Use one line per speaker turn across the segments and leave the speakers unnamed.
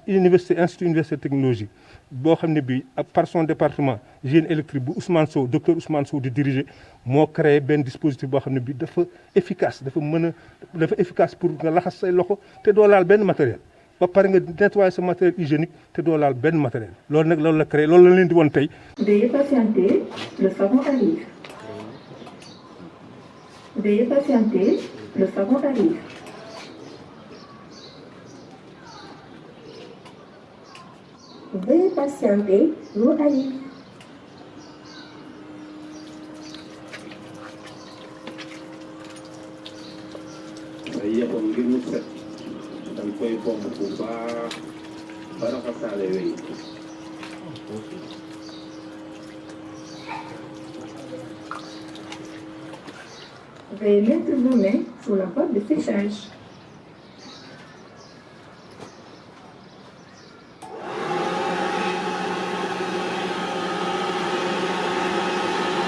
institut université technologie boo xam ne bii par son département génie électrique bu Ousmane Sow docteur Ousmane Sow di diriger moo créé benn dispositif boo xam ne bii dafa efficace dafa efficace pour nga laxas say loxo te doo laal benn matériel ba pare nga nettoyer sa matériel hygiénique te doo laal benn matériel loolu nag loolu la créé loolu la leen di woon tey.
Veuillez patienter, le savon arrive. Veuillez patienter, le savon arrive. Veuillez patienter, l'eau arrive.
ay yëppam ngir mu set dañ koy bomb bu baax ba raxasaale wey.
Veuillez mettre vos mains sous la boîte de séchage.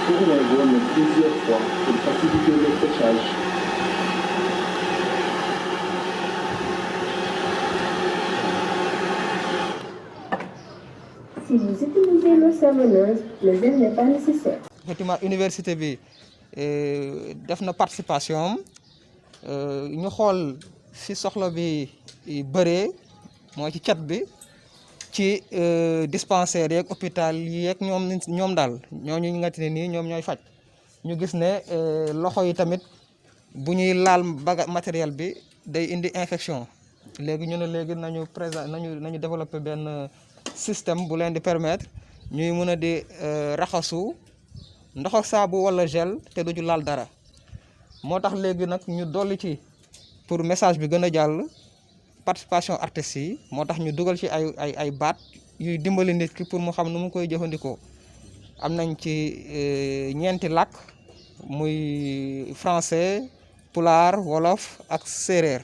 Tournez vos mains plusieurs fois pour faciliter le séchage.
Si vous utilisez l'eau savonneuse, le gel n'est pas nécessaire.
Effectivement université bi def na participation am ñu xool fi soxla bi bëree mooy ci cat bi ci dispensaire yeeg hôpital yeeg ñoom daal ñooñu nga ne nii ñoom ñooy faj ñu gis ne loxo yi tamit bu ñuy laal matériel bi day indi infection léegi ñu ne léegi nañu développer benn système bu leen di permettre ñuy mën a di raxasu ndox ak saabu wala gel te du ñu laal dara moo tax léegi nag ñu dolli ci pour message bi gën a jàll participation artistes yi moo tax ñu dugal ci ay baat yuy dimbali nit ki pour mu xam nu mu koy jëfandikoo am nañ ci ñeenti làkk muy français pulaar wolof ak séeréer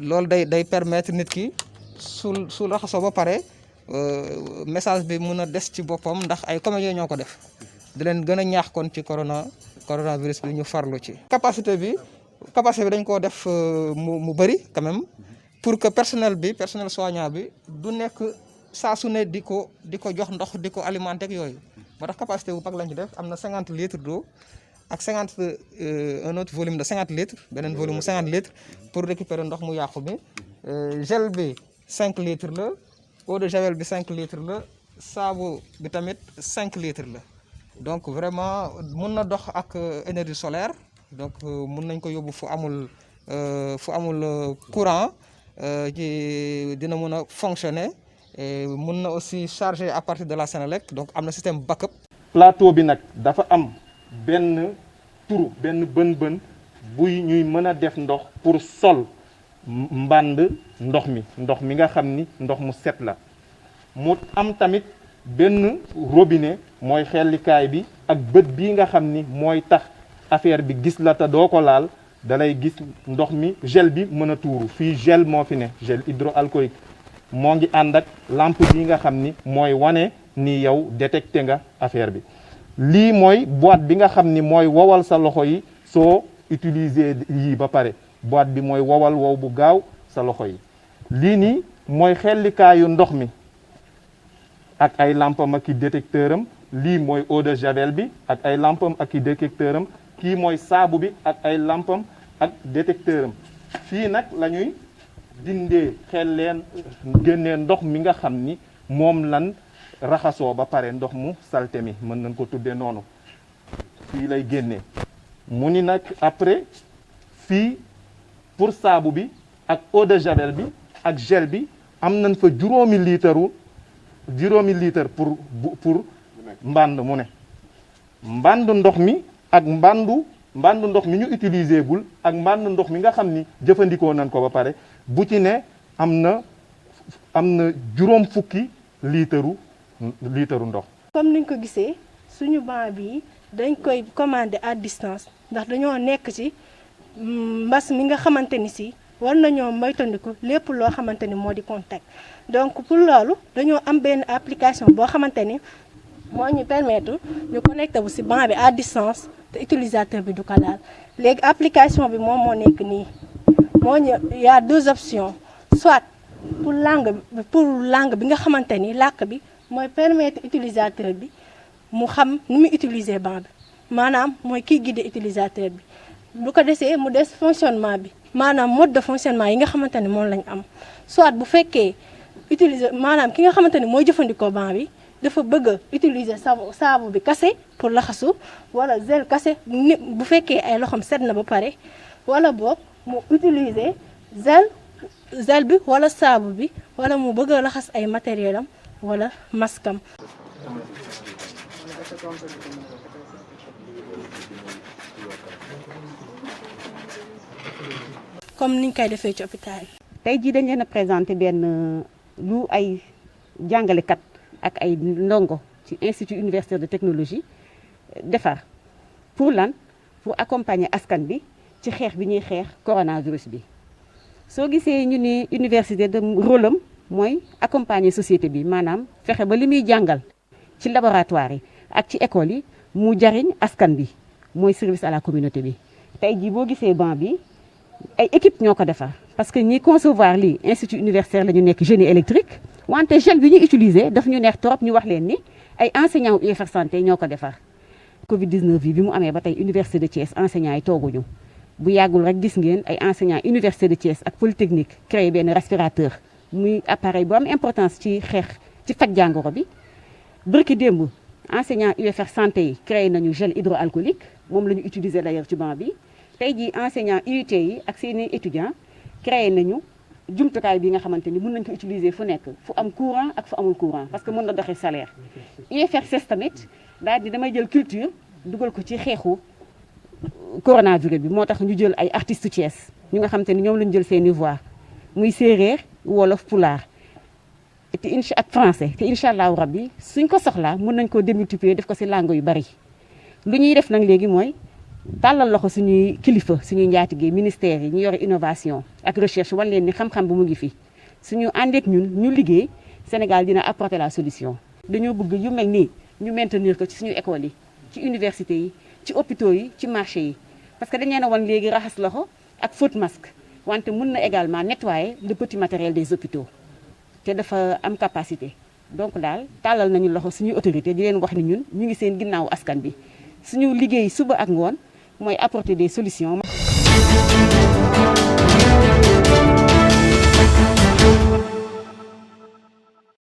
loolu day permettre nit ki su raxasoo ba pare message bi mun a des ci boppam ndax ay comédiens ñoo ko def di leen gën a ñaax kon ci coronavirus bi ñu farlu ci. capacité bi dañ koo def mu bëri quand même pour que personnel soignant bi du nekk saa su ne di ko jox ndox di ko alimenter ak yooyu moo tax capacité bu mag lañ ci def am na 50 litres d'eau ak un autre volume de 50 litres beneen volume 50 litres pour récupérer ndox mu yàqu bi gel bi 5 litres la. eau de javel bi 5 litres la saabu bi tamit 5 litres la donc vraiment mun na dox ak énergie solaire donc mun nañ ko yóbbu fu amul courant dina mun a fonctionner mun na aussi charger à partir de la Senelec donc am na système backup.
plateau bi nag dafa am benn bën buy ñuy mën a def ndox pour sol mbànd ndox mi nga xam ni ndox mu set la mu am tamit benn robinet mooy xellikaay bi ak bët bii nga xam ni mooy tax affaire bi gis la te doo ko laal dalay gis ndox mi gel bi mën a tuuru fii gel moo fi ne gel hydroalcoolique moo ngi ànd ak lampe bii nga xam ni mooy wane ni yow détecté nga affaire bi lii mooy boîte bi nga xam ni mooy wowal sa loxo yi soo utiliser yii ba pare boîte bi mooy wowal wow bu gaaw sa loxo yi lii nii mooy xellikaayu ndox mi ak ay lampam ak i détecteur am lii mooy eau de javel bi ak ay lampam ak i détecteur am kii mooy saabu bi ak ay lampam ak détecteur am fii nag la ñuy dindee génnee ndox mi nga xam ni moom lan raxasoo ba pare ndox mu salte mi mën nañ ko tuddee noonu fii lay génnee mu ni nag après fii pour saabu bi ak eau de javel bi ak gel bi am nañ fa juróomi litre pour mbànd mu ne mbànd ndox mi ak mbàndu ndox mi ñu utiliser gul ak mbànd ndox mi nga xam ni jëfandikoo nañ ko ba pare bu ci ne am na juróom fukki litre ndox.
comme niñ ko gisee suñu banc bi dañ koy commander à distance ndax dañoo nekk ci mbas mi nga xamante ni si war nañoo moytandiku lépp loo xamante ni moo di contact donc pour loolu dañoo am benn application boo xamante ni moo ñu permettre ñu connecté bu ci banc bi à distance te utilisateur bi du ko laal léegi application bi moom moo nekk nii moo ñu y a deux options soit pour langue bi nga xamante ni làkk bi mooy permettre utilisateur bi mu xam nu muy utiliser banc bi maanaam mooy kiy guider utilisateur bi bu ko desee mu des fonctionnement bi maanaam mode de fonctionnement yi nga xamante ni moom lañ am soit bu fekkee utiliser maanaam ki nga xamante ni mooy jëfandikoo banc bi dafa bëgg a utiliser saabu bi kase pour laxasu wala gel kase bu fekkee ay loxoom set na ba pare wala boog mu utiliser gel bi wala saabu bi wala mu bëgg a laxas ay matériel am wala maskam. comme niñ koy defee ci hôpital yi.
tey jii dañ leen a présenté benn lu ay jàngalekat ak ay ndongo ci institut universitaire de technologie defar pour lan pour accompagner askan bi ci xeex bi ñuy xeex coronavirus bi. soo gisee ñu ni université de rôle am mooy accompagner société bi maanaam fexe ba li muy jàngal ci laboratoire yi ak ci école yi mu jariñ askan bi mooy service à la communauté bi. tey jii boo gisee banc bi ay équipe ñoo ko defar parce que ñi concevoir lii institut universitaire la ñu nekk génie électrique wante gel bi ñu utiliser daf ñu neex trop ñu wax leen ni ay enseignants UFR santé ñoo ko defar. Covid 19 bi mu amee ba tey université de Thiès enseignants yi tooguñu. bu yàggul rek gis ngeen ay enseignants université de Thiès ak polytechnique créé benn respirateur muy appareil bu am importance ci xeex ci faj jàngoro bi. bërki démb enseignants UFR santé yi créé nañu gel hydroalcoolique moom la ñu utiliser d'ailleurs ci banc bi. tey jii enseignants UT yi ak seeni étudiants créé nañu jumtukaay bi nga xamante ni mën nañu ko utiliser fu nekk fu am courant ak fu amul courant parce que mën na doxee salaire. UFR CES tamit daal di damay jël culture dugal ko ci xeexu coronavirus bi moo tax ñu jël ay artistes Thiès ñu nga xamante ni ñoom lañu jël seeni voix muy séeréer wolof pulaar te ak français te incha allahu rabbi suñ ko soxlaa mën nañ koo démultiplier def ko ci langue yu bari. lu ñuy def nag léegi mooy tàllal loxo suñuy kilifa suñuy njaatige ministères yi ñu yore innovation ak recherche wan leen ni xam-xam bu mu ngi fi suñu àndeek ñun ñu liggéey Sénégal dina apporter la solution. dañoo bëgg yu mel nii ñu maintenir ko ci suñu école yi ci université yi ci hôpitaux yi ci marché yi parce que dañ leen a wan léegi raxas loxo ak fóot masque wante mën na également nettoyer le petit matériel des hôpitaux te dafa am capacité. donc daal tàllal nañu loxo suñuy autorité di leen wax ni ñun ñu ngi seen ginnaawu askan bi suñu liggéey suba ak ngoon mooy apporter des solutions.